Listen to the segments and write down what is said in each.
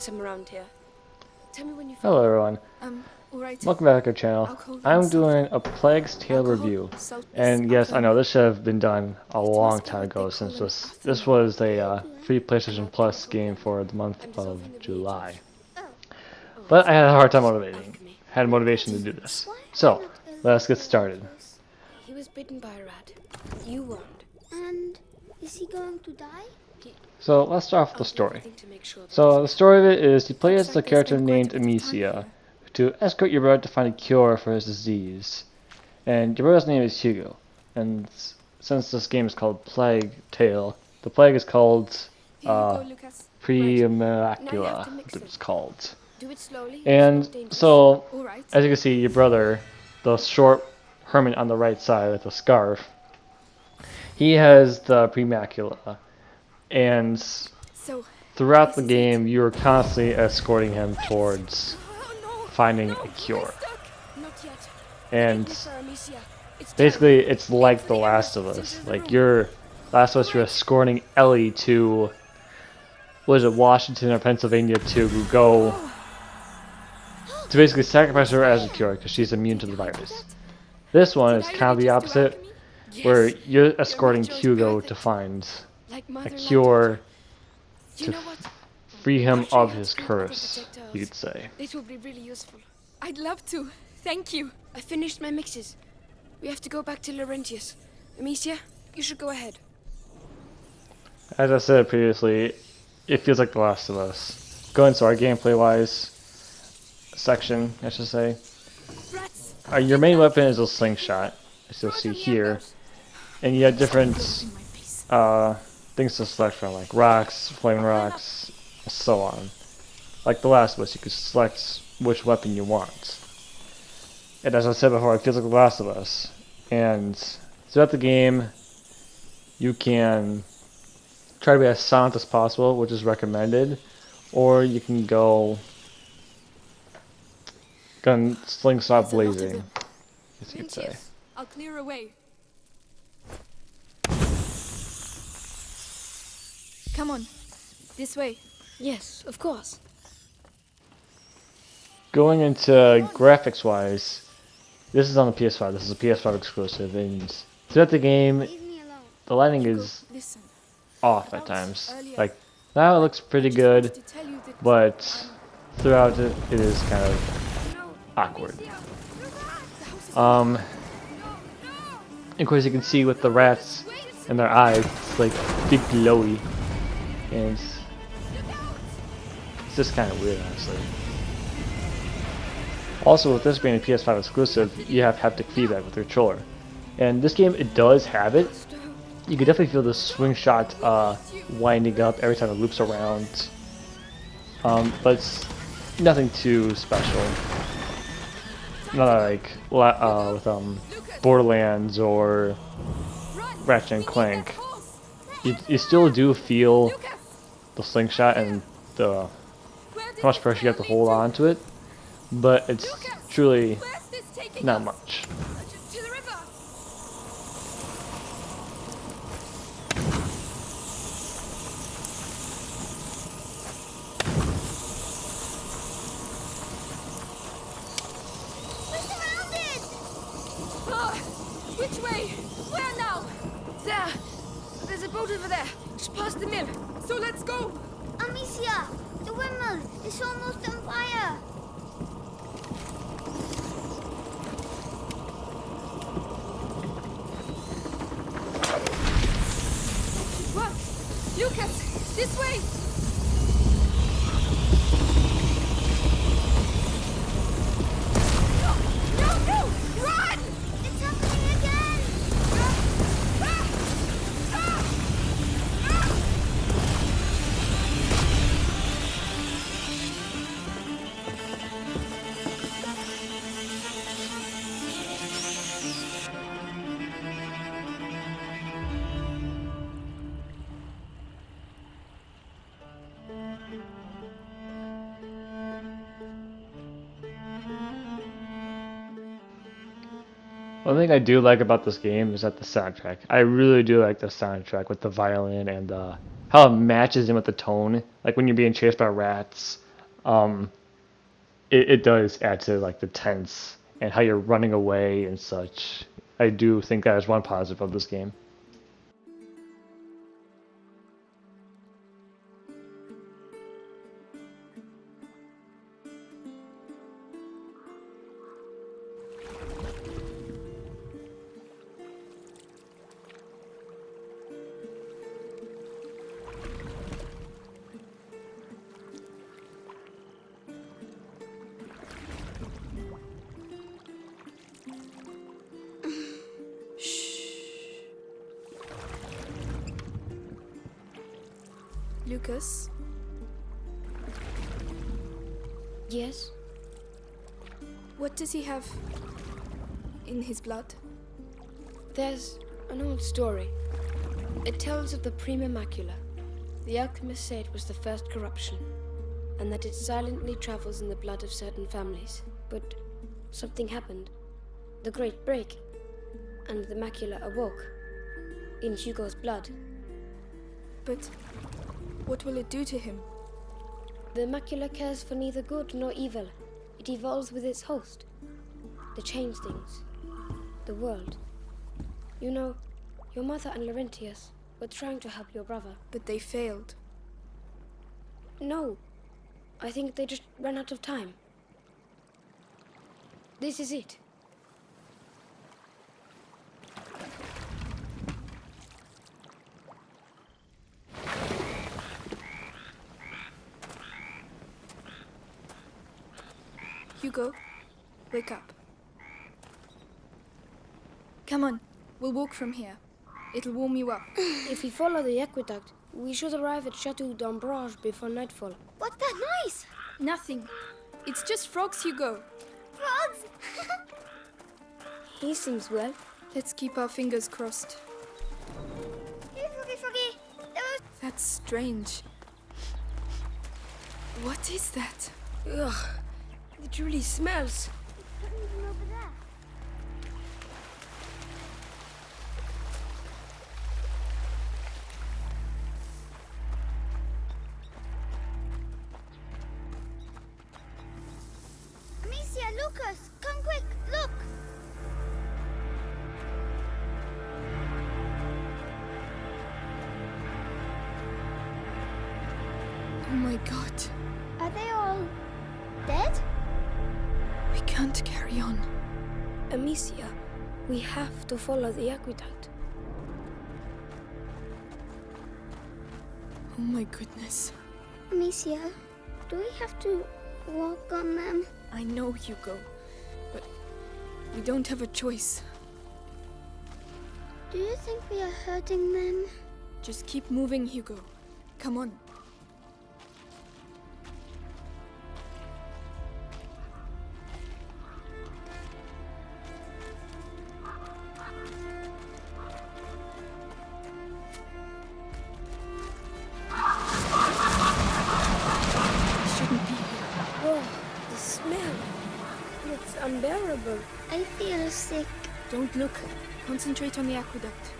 some around here. Tell me when you Hello everyone, alright. welcome back to our channel. Alcohol I'm and doing a Plague's Tale alcohol, review. salt, And yes, I know alkaline. this should have been done a It long must be time what they ago call since an this afternoon. was a free PlayStation Plus Alchemical game blend. for the month I'm of dissolving the July. reagent. Oh, But I had a hard time it's motivating. alchemy. Had motivation to do this. So, let's get started. He was bitten by a rat. You weren't. And is he going to die? So, let's start off with I'll the do story. everything to make sure that So, this the story of it is you play looks as a like they character spent quite named a bit of time Amicia here. to escort your brother to find a cure for his disease. And your brother's name is Hugo. And since this game is called Plague Tale, the plague is called Here you go, Lucas. Now you have Primacula, to mix what it. it's called. Do it slowly. And It's not dangerous. so, Alright. as you can see, your brother, the short hermit on the right side with the scarf, he has the Primacula. And So, throughout this the is game, it. you are constantly escorting him towards Oh, no. finding No, a cure. I'm stuck. Not yet. And Forgive me, Sir Amicia. It's basically, terrible. it's like For The the Last embers of to Us. enter the Like, room. you're Last of Us, you're escorting Ellie to, was it Washington or Pennsylvania to go to basically sacrifice her as a cure because she's immune to the virus. This one Did is I kind of really the just do opposite, alchemy? where Yes. you're Your escorting mixture is Hugo to perfect. find Like a Mother Land cure You to know what? free him After you of had his to build other curse, projectiles, you could say. it will be really useful. I'd love to. Thank you. I finished my mixes. We have to go back to Laurentius. Amicia, you should go ahead. As I said previously, it feels like The Last of Us. Going to our gameplay-wise section, I should say. Rats! Your main weapon is a slingshot, as you'll see here, and you have different things to select from, like rocks, flaming rocks, and so on. Like The Last of Us, you can select which weapon you want. And as I said before, it feels like The Last of Us. And throughout the game, you can try to be as silent as possible, which is recommended, or you can go gun slingshot blazing, as you could say. I'll clear away. Come on. This way. Yes, of course. Going into graphics-wise, this is on the PS5. This is a PS5 exclusive, and throughout the game, Leave me alone. the lighting is Listen. off at times. Like now, it looks pretty I just wanted good, to tell you that but throughout it, it is kind of no, awkward. Amicia, the house is Um, no. of course, you can see with the rats in their eyes, it's like big glowy, and it's just kind of weird, honestly. Also, with this being a PS5 exclusive, you have haptic feedback with the controller. And this game, it does have it. You can definitely feel the swing shot winding up every time it loops around. But it's nothing too special. Not like with Borderlands or Ratchet and Clank. You still do feel the slingshot and the how much pressure you have to hold on to it, but it's truly not much. To the river. We're surrounded! Which way? Where now? There. There's a boat over there. Just past the mill. So let's go. Amicia, the windmill is almost on fire. What? Lucas, this way. No, no, no! Run! It's happening again! One thing I do like about this game is that the soundtrack. I really do like the soundtrack with the violin and how it matches in with the tone. Like when you're being chased by rats, it does add to like the tense and how you're running away and such. I do think that is one positive of this game. Lucas? Yes? What does he have in his blood? There's an old story. It tells of the Prima Macula. The alchemist said it was the first corruption, and that it silently travels in the blood of certain families. But something happened. The Great Break, and the macula awoke in Hugo's blood. But what will it do to him? The macula cares for neither good nor evil. It evolves with its host. To change things. The world. You know, your mother and Laurentius were trying to help your brother. But they failed. No. I think they just ran out of time. This is it. Hugo, wake up. Come on, we'll walk from here. It'll warm you up. If we follow the aqueduct, we should arrive at Chateau d'Ambrage before nightfall. What's that noise? Nothing. It's just frogs, Hugo. Frogs! He seems well. Let's keep our fingers crossed. Hey, Froggy. That's strange. What is that? Ugh, it really smells. Couldn't even over there. Amicia, Lucas, come quick, look! Oh my god. Are they all dead? We can't carry on. Amicia, we have to follow the aqueduct. Oh my goodness. Amicia, do we have to walk on them? I know, Hugo. But we don't have a choice. Do you think we are hurting them? Just keep moving, Hugo. Come on. Shouldn't be here. Oh, the smell. It's unbearable. I feel sick. Don't look. Concentrate on the aqueduct.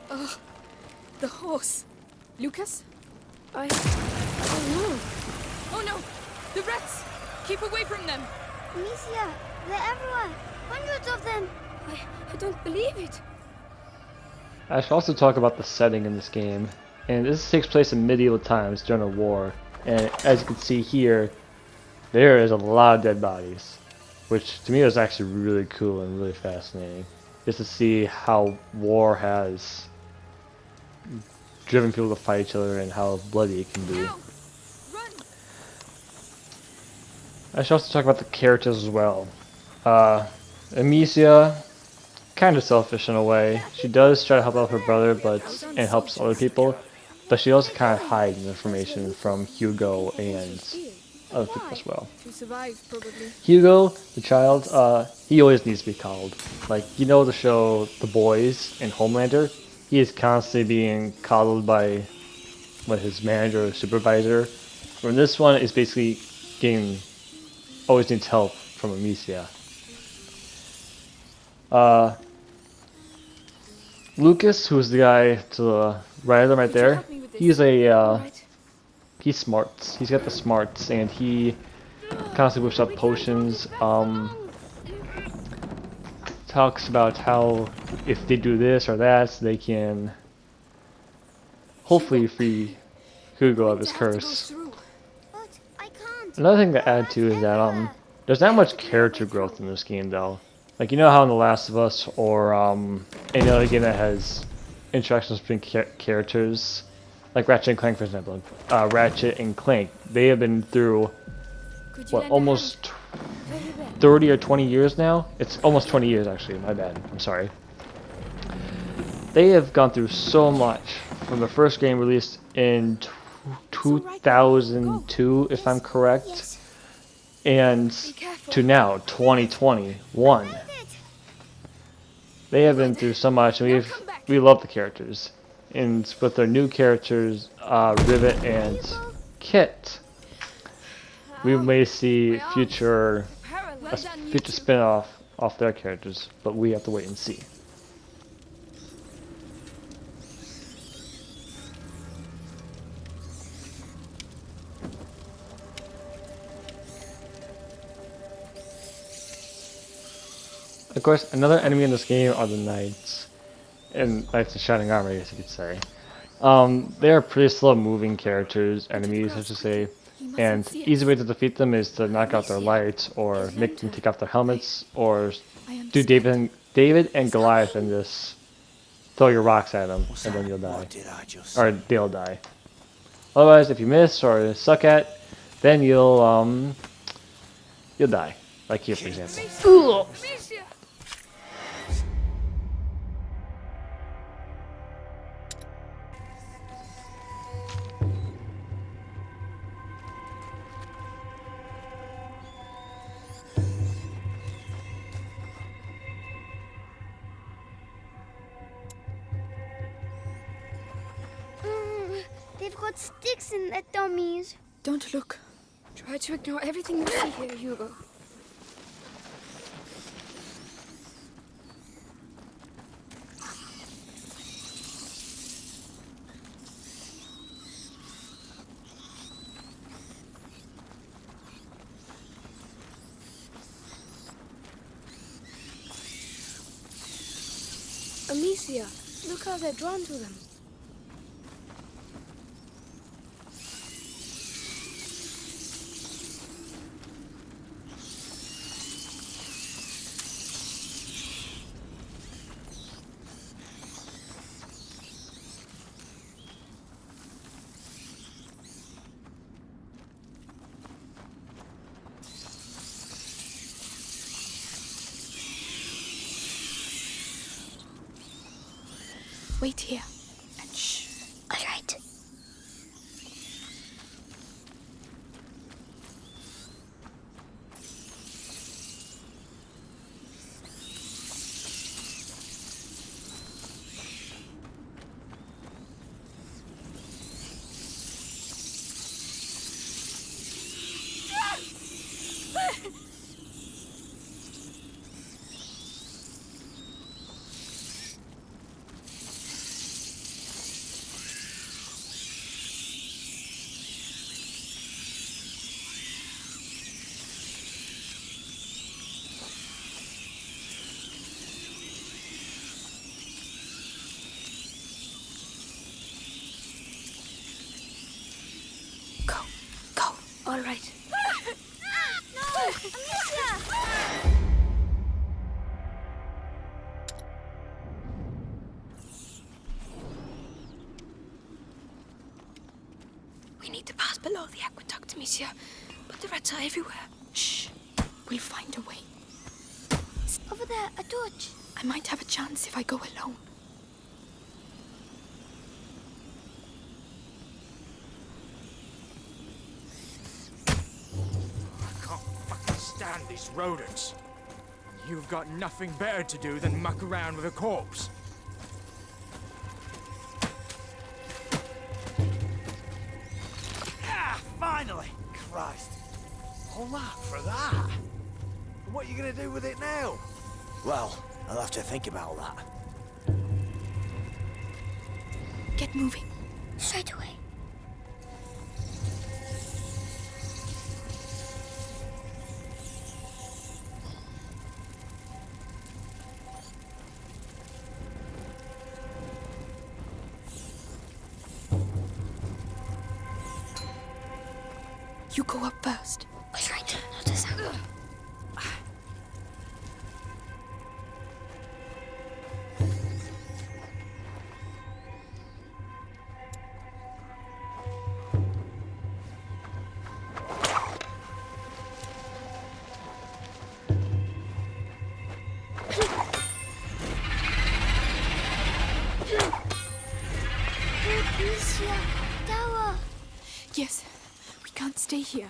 Ugh, the horse. Lucas? I don't know. Oh no! The rats! Keep away from them! Amicia, they're everywhere. Hundreds of them. I don't believe it. I should also talk about the setting in this game. And this takes place in medieval times during a war. And as you can see here, there is a lot of dead bodies. Which to me was actually really cool and really fascinating. Just to see how war has driven people to fight each other and how bloody it can be. Now! Run! I should also talk about the characters as well. Amicia, kind of selfish in a way. She does try to help out her brother, and helps other people, but she also kind of hides information from Hugo and other people as well. To survive, probably. Hugo, the child, he always needs to be coddled. Like, you know the show The Boys and Homelander? He is constantly being coddled by his manager or supervisor. Where this one is basically always needs help from Amicia. Lucas, who's the guy to the right of them right there, he's he's smart. He's got the smarts, and he constantly whips up potions. Talks about how if they do this or that, they can hopefully free Hugo of his curse. But I can't. Another thing to add to is that there's not much character growth in this game though. Like, you know how in The Last of Us or any other game that has interactions between characters, like Ratchet and Clank for example. Ratchet and Clank, they have been through what, almost 30 or 20 years now? It's almost 20 years actually, my bad, I'm sorry. They have gone through so much from the first game released in 2002, if I'm correct, and to now, 2021. They have been through so much, and we love the characters. And with their new characters, Rivet and Kit, we may see a future spin-off off their characters, but we have to wait and see. Of course, another enemy in this game are the Knights, and Knights in Shining Armor, I guess you could say. They are pretty slow-moving enemies, I should say, and easy way to defeat them is to knock out their lights, or make them take off their helmets, or do David and Goliath and just throw your rocks at them, and then you'll die. Or they'll die. Otherwise, if you miss or suck at, then you'll die. Like here, for example. They've got sticks in their dummies. Don't look. Try to ignore everything you see here, Hugo. Amicia, look how they're drawn to them. Wait here. And shh. All right. All right. No! Amicia! We need to pass below the aqueduct, Amicia. But the rats are everywhere. Shh. We'll find a way. Of Over there, a torch. I might have a chance if I go alone. I can't fucking stand these rodents. You've got nothing better to do than muck around with a corpse. Ah, finally! Christ. All that for that? What are you gonna do with it now? Well, I'll have to think about that. Get moving. Straight away. You go up first. All right, not a sound. Amicia, tower. Yes, we can't stay here.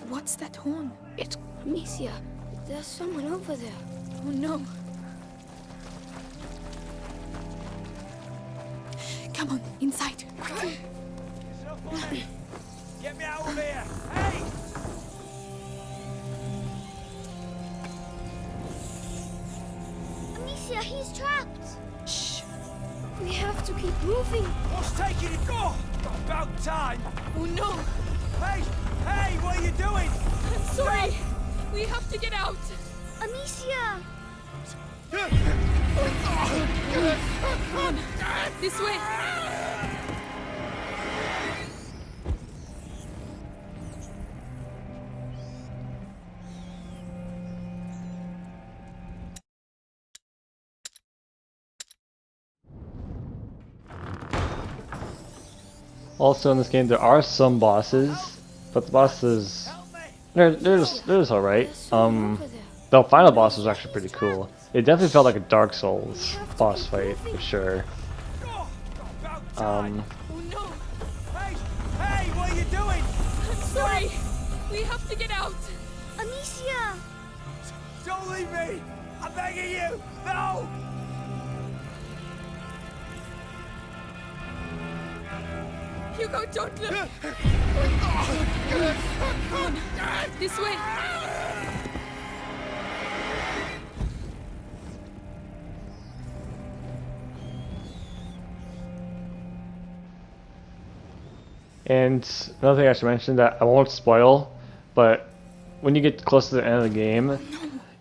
What's that horn? It's Amicia. There's someone over there. Oh no. Come on, inside. Get me out of here! Hey! Amicia, he's trapped. Shh. We have to keep moving. What's taking it? Go! About time! Oh no. Hey! Hey! What are you doing? I'm sorry. We have to get out. Amicia! Come on. This way. Also in this game there are some bosses, but the bosses they're just alright. There's someone over there. The final boss was actually pretty cool. It definitely felt like a Dark Souls boss fight for sure. Go! About time! Oh no. Hey! Hey! What are you doing? I'm sorry. We have to get out. Amicia! Don't leave me! I'm begging you! No! Hugo, don't look. Come on. This way. And another thing I should mention that I won't spoil, but when you get close to the end of the game,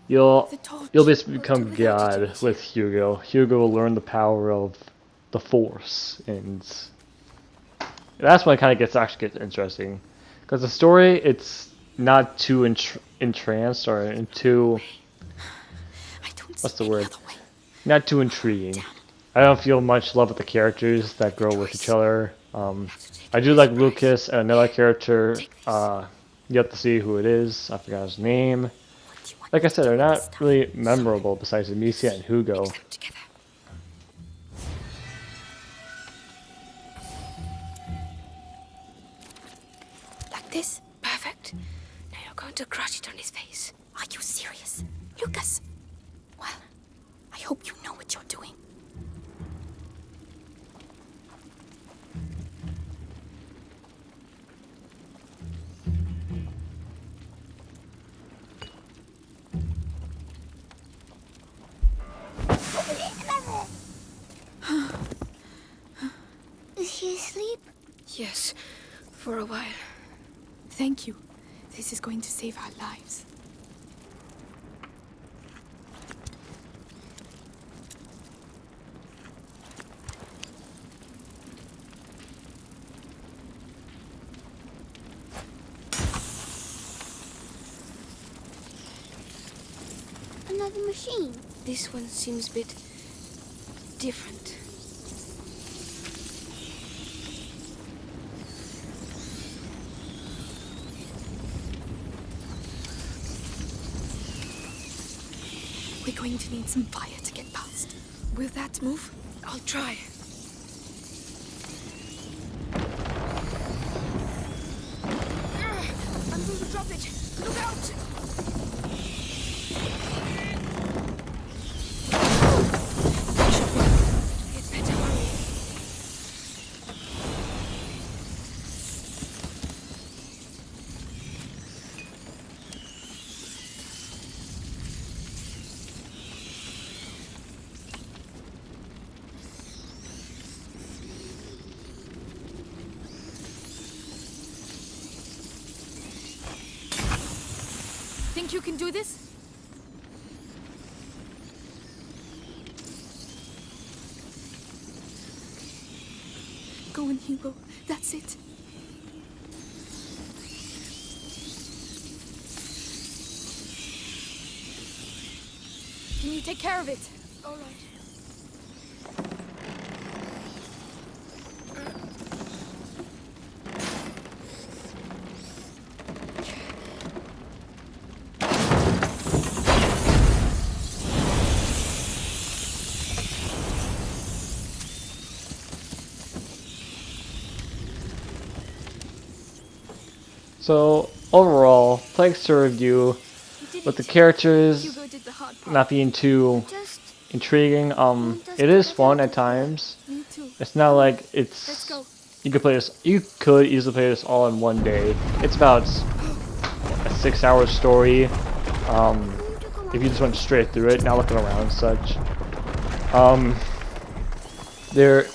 you'll basically become God with Hugo. Hugo will learn the power of the Force, and that's when it kind of actually gets interesting, because the story it's not too entranced or into what's the word? Not too intriguing. I don't feel much love with the characters that grow with each other. I do like Lucas and another character. You have to see who it is. I forgot his name. Like I said, they're not really memorable besides Amicia and Hugo. Together. Like this? Perfect. Now you're going to crush it on his face. Are you serious? Lucas? Well, I hope you know what you're doing. Is she asleep? Yes, for a while. Thank you. This is going to save our lives. Another machine. This one seems a bit different. We're going to need some fire to get past. Will that move? I'll try. I'm going to drop it. Look out! It's better hurry. Think you can do this? Go on, Hugo. That's it. Can you take care of it? All right. So overall, like to review, with the characters Hugo did the hard part. not being too Just intriguing, it is fun at times. Me too. It's not like Let's it's go. you could easily play this all in one day. It's about a 6-hour story. If you just went straight through it, not looking around and such. The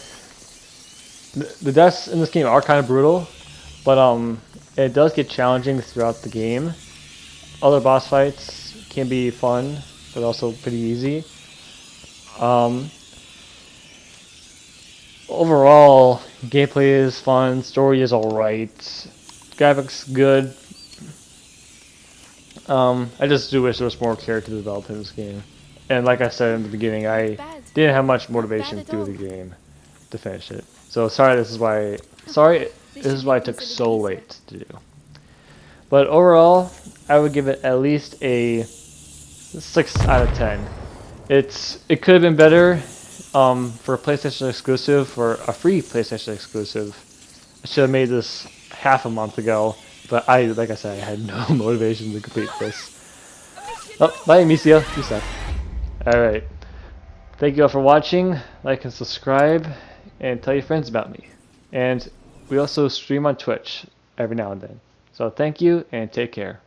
deaths in this game are kind of brutal, but it does get challenging throughout the game. Other boss fights can be fun, but also pretty easy. Overall, gameplay is fun, story is alright, graphics good. I just do wish there was more character development in this game. And like I said in the beginning, I didn't have much motivation through the game to finish it. So this is why it took so late to do. But overall, I would give it at least a 6 out of 10. It could have been better for a PlayStation exclusive, for a free PlayStation exclusive. I should have made this half a month ago, but like I said, I had no motivation to complete this. Oh, bye Amicia, peace out. Alright, thank you all for watching, like and subscribe, and tell your friends about me. And we also stream on Twitch every now and then. So thank you, and take care.